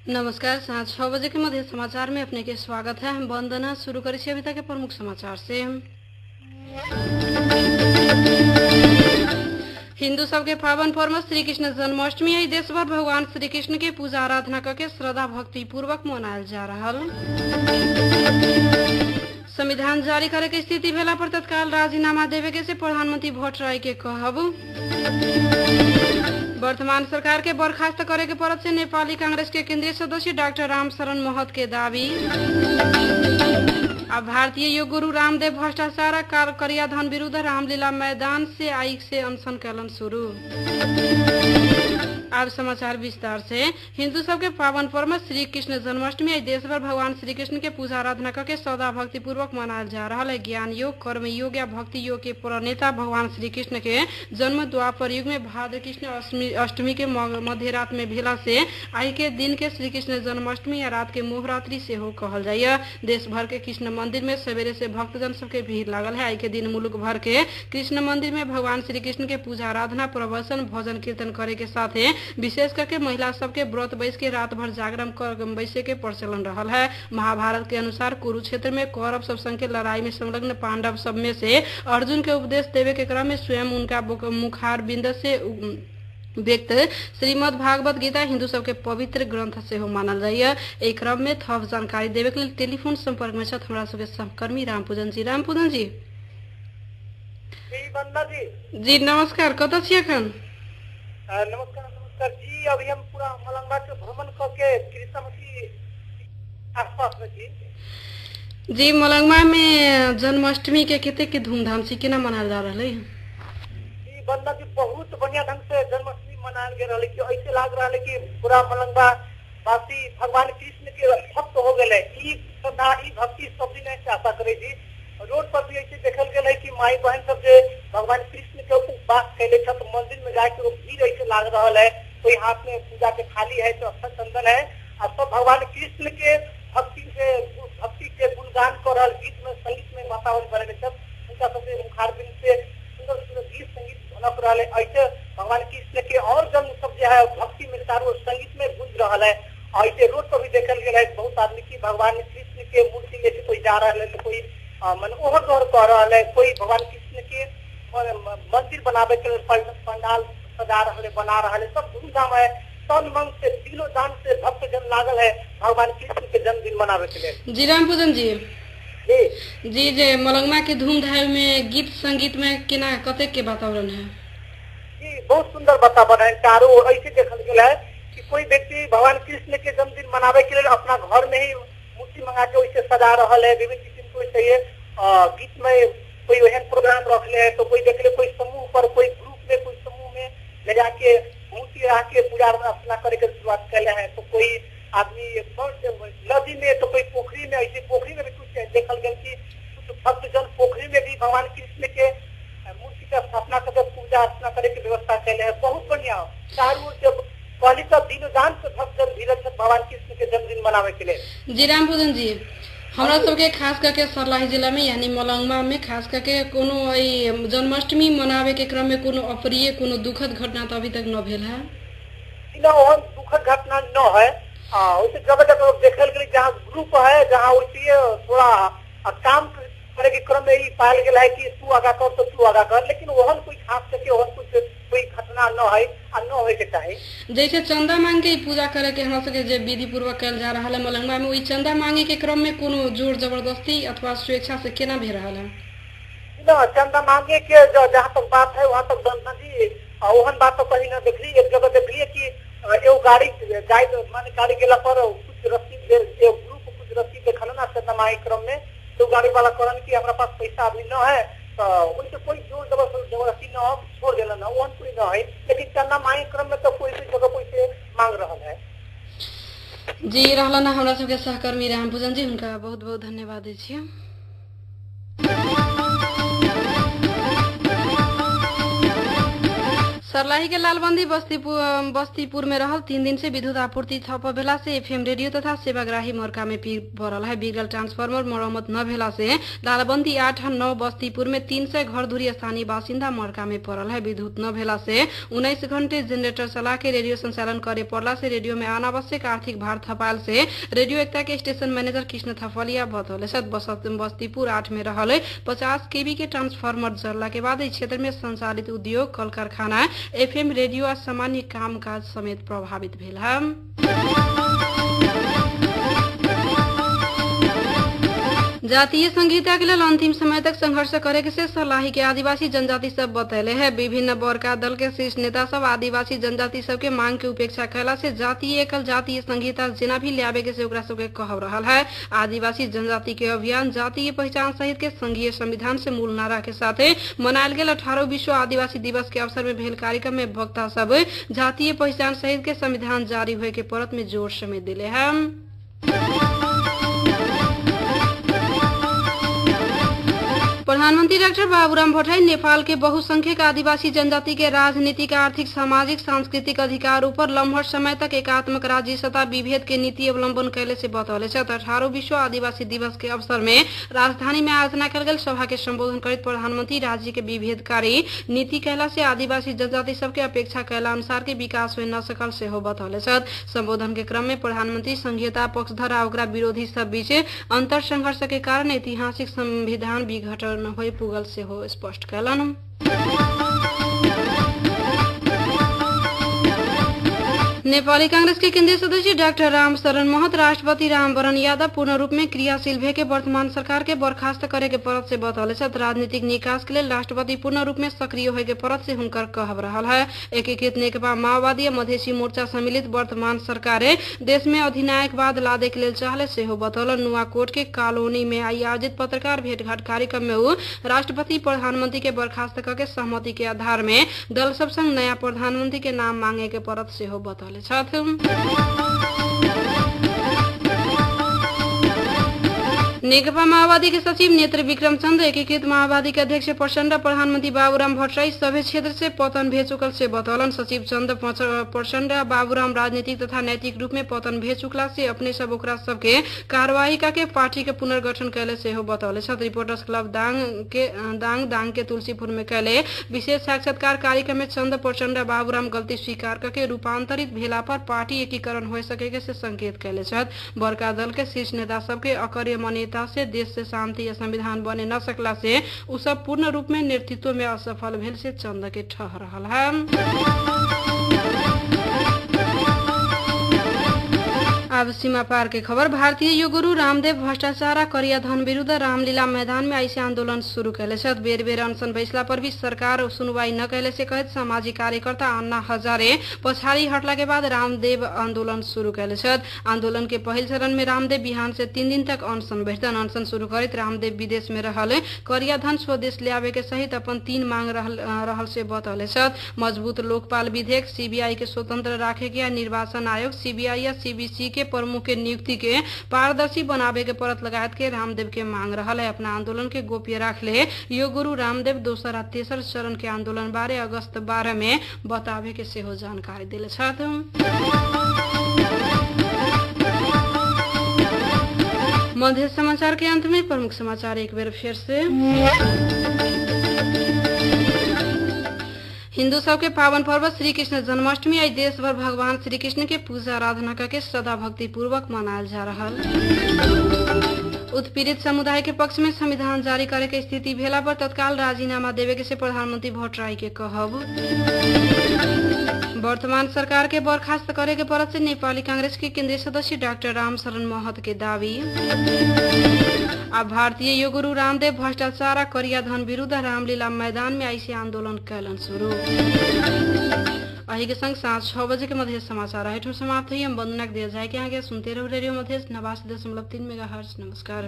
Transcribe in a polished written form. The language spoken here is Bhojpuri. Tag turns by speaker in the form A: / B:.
A: नमस्कार। साँझ 6 बजे के मध्य समाचार में अपने के स्वागत है। वंदना शुरू करी अभी तक के प्रमुख समाचार से। हिंदू सबके पावन पर्व श्री कृष्ण जन्माष्टमी आई देश भर भगवान श्री कृष्ण के पूजा आराधना करके श्रद्धा भक्ति पूर्वक मनायल जा रहा। संविधान जारी करे के स्थिति भेला पर तत्काल राजीनामा देवे के से प्रधानमंत्री भट्टराई के कहब। वर्तमान सरकार के बर्खास्त करे के परत से नेपाली कांग्रेस के केंद्रीय सदस्य डॉक्टर रामशरण महत के दावी। अब भारतीय योग गुरु रामदेव भ्रष्टाचार करिया धन विरुद्ध रामलीला मैदान से आई से अनशन कैलन शुरू। अब समाचार विस्तार से। हिंदू सबके पावन पर्व श्री कृष्ण जन्माष्टमी आज देश भर भगवान श्री कृष्ण के पूजा आराधना करके श्रद्धा भक्ति पूर्वक मनायल जा रहा है। ज्ञान योग, कर्म योग या भक्ति योग के प्रणेता भगवान श्री कृष्ण के जन्म द्वापर युग में भाद्र कृष्ण अष्टमी के मध्य रात में भेला से आई के दिन के श्री कृष्ण जन्माष्टमी या रात के मोहरात्रि से हो कहल जाए। देश भर के कृष्ण मंदिर में सवेरे से भक्तजन सबके भीड़ लागल है। आई के दिन मुल्क भर के कृष्ण मंदिर में भगवान श्री कृष्ण के पूजा आराधना, प्रवचन, भजन कीर्तन करे के साथ विशेष करके महिला सबके व्रत बैस के रात भर जागरण कर बैसे के प्रचलन रहा है। महाभारत के अनुसार कुरुक्षेत्र में कौरव सब संग के लड़ाई में संलग्न पांडव सब में से अर्जुन के उपदेश देवे के क्रम में स्वयं उनका मुखार बिंद से व्यक्त श्रीमद् भागवत गीता हिंदू सबके पवित्र ग्रंथ से हो मानल जाइए। एक क्रम में थप जानकारी देवे के लिए टेलीफोन संपर्क में छथ हमरा सबके सहकर्मी रामपूजन जी। रामपूजन जी जी नमस्कार। कत छी अखन?
B: नमस्कार जी। अभी हम पूरा मलंगा के भ्रमण करके कृष्णमती आसपास में थी
A: जी। मलंगा में जन्माष्टमी के केते के धूमधाम से केना मनाल जा रहा है
B: जी? बंदा जी बहुत बढ़िया ढंग से जन्माष्टमी मनायल गेल रहा कि ऐसे लाग रहा है कि पूरा मलंगा वासी भगवान कृष्ण के भक्त हो गए। ई श्रद्धा ई भक्ति सब दिन ऐसे आशा करे जी। रोड पर भी ऐसे देखल गया है कि माई बहन सब जो भगवान कृष्ण के उपवास कैले छत मंदिर में जाके वो भीड़ ऐसे लाग रहा है। कोई हाथ में पूजा के थाली है तो अक्षत चंदन है और सब भगवान कृष्ण के भक्ति के गुणगान कर रहा। गीत में संगीत में वातावरण बने सब उनका सबसे मुखारबिंद से सुंदर सुंदर गीत संगीत भनक रहा है। ऐसे भगवान कृष्ण के और जन्म सब जो है भक्ति में चारों संगीत में गूंज रहा है। ऐसे रोड पर भी देखल गया है बहुत आदमी की भगवान कृष्ण के मूर्ति लेके कोई जा रहा है तो कोई मन ओहर दोहर कर रहा है, कोई भगवान कृष्ण के मंदिर बनावे के पंडाल सजा रहा है, बना रहा है। सब धूमधाम है। तन मन से दिलो जान से भक्त जन लागल है भगवान कृष्ण के जन्मदिन मनावे के लिए।
A: जी रामपूजन जी जी जे मलंगमा के धूमधाम में गीत संगीत में केना कते के वातावरण है
B: जी? बहुत सुंदर वातावरण है। चारों ओर ऐसे देखल गया है कि कोई व्यक्ति भगवान कृष्ण के जन्मदिन मनावे के लिए अपना घर में ही मूर्ति मंगा के वैसे सजा रहा है। विभिन्न किस्म को चाहिए गीत में कोई वहन प्रोग्राम रख ले तो कोई देख ले, कोई समूह पर, कोई ग्रुप में, कोई समूह में ले जाके मूर्ति रख के पूजा अर्चना करे के शुरुआत कैले हैं। तो कोई आदमी नदी में तो कोई पोखरी में, ऐसे पोखरी में भी कुछ देखल गया कि कुछ भक्तजन पोखरी में भी भगवान कृष्ण के मूर्ति का स्थापना करके पूजा अर्चना करे की व्यवस्था कैले है। बहुत बढ़िया। चारों ओर जब पहले तो दिनो जान से भक्तजन भीड़ भगवान कृष्ण के जन्मदिन मनावे के लिए।
A: जी रामपूजन जी, हमरा सबके खास करके सर्लाही जिला में यानी मलंगमा में खास करके कोनो जन्माष्टमी मनावे के क्रम में कोनो अप्रिय कोनो दुखद घटना तो अभी तक न भेल है।
B: दुखद घटना न है। वैसे जगह जगह देखल गई जहाँ ग्रुप है, जहाँ वैसे थोड़ा काम करे के क्रम में ही पायल गया है कि तू आगा कर तो तू आगा कर, लेकिन वहन कोई खास करके वहन कुछ कोई घटना न है और न होए के चाहे।
A: जैसे चंदा मांग के पूजा करे के हमरा सबके जे विधि पूर्वक कल जा रहा है मलंगमा में, वही चंदा मांगे के क्रम में कोनो जोर जबरदस्ती अथवा स्वेच्छा से केना भी रहा है?
B: न चंदा मांगे के जहाँ तक बात है वहाँ तक बंदा जी वहन बात तो कहीं न देख ली। एक जगह देख ली कि एगो गाड़ी जाए माने गाड़ी गेला पर कुछ रसीद ग्रुप कुछ रसीद देखल ना चंदा मांगे क्रम में, तो गाड़ी वाला कहन कि हमारा पास पैसा अभी न है तो उनसे कोई जोर जबरदस्ती न हो, छोड़ देना न वहन कोई न है। लेकिन चंदा मांगे क्रम में तो कोई जगह पैसे मांग रहा है।
A: जी रहला ना हमरा सबके सहकर्मी रामपूजन जी, उनका बहुत बहुत धन्यवाद दै छियै। सर्लाही के लालबंदी बस्तीपुर में रहल 3 दिन से विद्युत आपूर्ति ठप भेला से एफएम रेडियो तथा सेवाग्राही मोर्चा में पीर पड़ल है। बिगड़ल ट्रांसफार्मर मरम्मत न भेला से लालबंदी 8 और 9 बस्तीपुर में 300 घर धुरी स्थानीय बासिंदा मोर्चा में पड़ल है। विद्युत न भेला से 19 घंटे जनरेटर चला के रेडियो संचालन करे पड़ला से रेडियो में अनावश्यक आर्थिक भार थपाल से रेडियो एकता के स्टेशन मैनेजर कृष्ण थपलिया बतौले बस्तीपुर 8 में रहल 50 केवी के ट्रांसफार्मर जलला के बाद इस क्षेत्र में संचालित उद्योग कल कारखाना एफएम रेडियो और सामान्य कामकाज समेत प्रभावित भेल है। जातीय संहिता के लिए अंतिम समय तक संघर्ष करे के से सर्लाही के आदिवासी जनजाति सब बतैले है। विभिन्न बड़का दल के शीर्ष नेता सब आदिवासी जनजाति सब के मांग के उपेक्षा कैला से जातीय एकल जातीय संहिता जेना भी लियाबे के से ओकरा सब के कह रहल है। आदिवासी जनजाति के अभियान जातीय पहचान सहित के संघीय संविधान से मूल नारा के साथ मनायल गेल 18 विश्व आदिवासी दिवस के अवसर में भेल कार्यक्रम में वक्ता सब जातीय पहचान सहित के संविधान जारी होए के परत में जोर समेत दिले है। प्रधानमंत्री डाक्टर बाबूराम भट्टराई नेपाल के बहुसंख्यक आदिवासी जनजाति के राजनीतिक आर्थिक सामाजिक सांस्कृतिक अधिकार ऊपर लम्हर समय तक एकात्मक राज्य सत्ता विभेद के नीति अवलंबन कैले से बतौले 18 विश्व आदिवासी दिवस के अवसर में राजधानी में आयोजना कल गेल सभा के संबोधन करते प्रधानमंत्री राज्य के विभेदकारी नीति कहला से आदिवासी जनजाति सबके अपेक्षा कैला अनुसार के विकास हो न सकल से हो बतौले। संबोधन के क्रम में प्रधानमंत्री संघीयता पक्षधर आ ओकरा विरोधी सब बीच अंतर संघर्ष के कारण ऐतिहासिक संविधान विघटन होई पुगल से हो स्पष्ट कैलन। नेपाली कांग्रेस के केंद्रीय सदस्य डाक्टर रामशरण महत राष्ट्रपति रामवरण यादव पूर्ण रूप में क्रियाशील भे के वर्तमान सरकार के बर्खास्त करे के परत से बतौले राजनीतिक निकास के लिए राष्ट्रपति पूर्ण रूप में सक्रिय होए के परत से हुनकर कहब रहल है। एकीकृत नेकपा माओवादी और मधेसी मोर्चा सम्मिलित वर्तमान सरकार देश में अधिनायकवाद लादे के लिए चाहले से हो बतौलन। नुआकोट के कॉलोनी में आयोजित पत्रकार भेंटघाट कार्यक्रम में वो राष्ट्रपति प्रधानमंत्री के बर्खास्त करके सहमति के आधार में दल सब संग नया प्रधानमंत्री के नाम मांगे के परत से हो बतौले। नेकपा माओवादी के सचिव नेत्र विक्रम चंद्र एकीकृत माओवादी के अध्यक्ष प्रचंड प्रधानमंत्री बाबूराम भट्टराई सभी क्षेत्र से पतन भे चुकल से बतौलन। सचिव चंद्र प्रचंड बाबूराम राजनीतिक तथा नैतिक रूप में पतन भे चुकला से अपने सब ओकरा सबके कार्रवाई करके पार्टी के पुनर्गठन कैले से हो बतौले। रिपोर्टर्स क्लब दांग के तुलसीपुर में कैले विशेष साक्षात्कार कार्यक्रम में चंद्र प्रचंड बाबूराम गलती स्वीकार करके रूपांतरित भेला पर पार्टी एकीकरण हो सके से संकेत कैले। बड़का दल के शीर्ष नेता सबके अकर्य नेता से देश से शांति या संविधान बने न सकला से उ सब पूर्ण रूप में नेतृत्व में असफल भेल से चंद के ठह रहल है। अब सीमा पार के खबर। भारतीय योग गुरु रामदेव भ्रष्टाचार करिया धन विरुद्ध रामलीला मैदान में ऐसे आंदोलन शुरू कैले बेर बेर अनशन बैसला पर भी सरकार सुनवाई न कैले से कहत सामाजिक कार्यकर्ता अन्ना हजारे पछाड़ी हटला के बाद रामदेव आंदोलन शुरू कैले। आंदोलन के पहल चरण में रामदेव बिहान से 3 दिन तक अनशन बैठतन। अनशन शुरू करत रामदेव विदेश में रहल करिया धन स्वदेश लियावे के सहित अपन 3 मांग रहल से बतौले। मजबूत लोकपाल विधेयक, सीबीआई के स्वतंत्र राखे के, निर्वाचन आयोग, सीबीआई या सीबीसी के प्रमुख के नियुक्ति के पारदर्शी बनावे के परत लगायत के रामदेव के मांग रहल है। अपना आंदोलन के गोप्य राखले योग गुरु रामदेव दोसर और तेसर चरण के आंदोलन बारे अगस्त 12 में बतावे के सेहो जानकारी दिले छथि। मध्य समाचार के अंत में प्रमुख समाचार एक बार फिर से। हिंदू सब के पावन पर्व श्री कृष्ण जन्माष्टमी आज देश भर भगवान श्री कृष्ण के पूजा आराधना करके सदा भक्ति पूर्वक मनायल जा रहा। उत्पीड़ित समुदाय के पक्ष में संविधान जारी करे के स्थिति भेला पर तत्काल राजीनामा देवे के से प्रधानमंत्री भट्टराई के कहब। वर्तमान सरकार के बर्खास्त करे के परत से नेपाली कांग्रेस के केंद्रीय सदस्य डाक्टर रामशरण महत के दावी। अब भारतीय योग गुरु रामदेव भ्रष्टाचार करिया धन विरुद्ध रामलीला मैदान में ऐसे आंदोलन कैलन शुरू। अही के संग साँझ 6 बजे के मध्य समाचार हेठों समाप्त हुई। हम वंदना दिया जाए के आगे सुनते रहो रेडियो मध्य 89.3 मेगाहर्ट्ज। नमस्कार।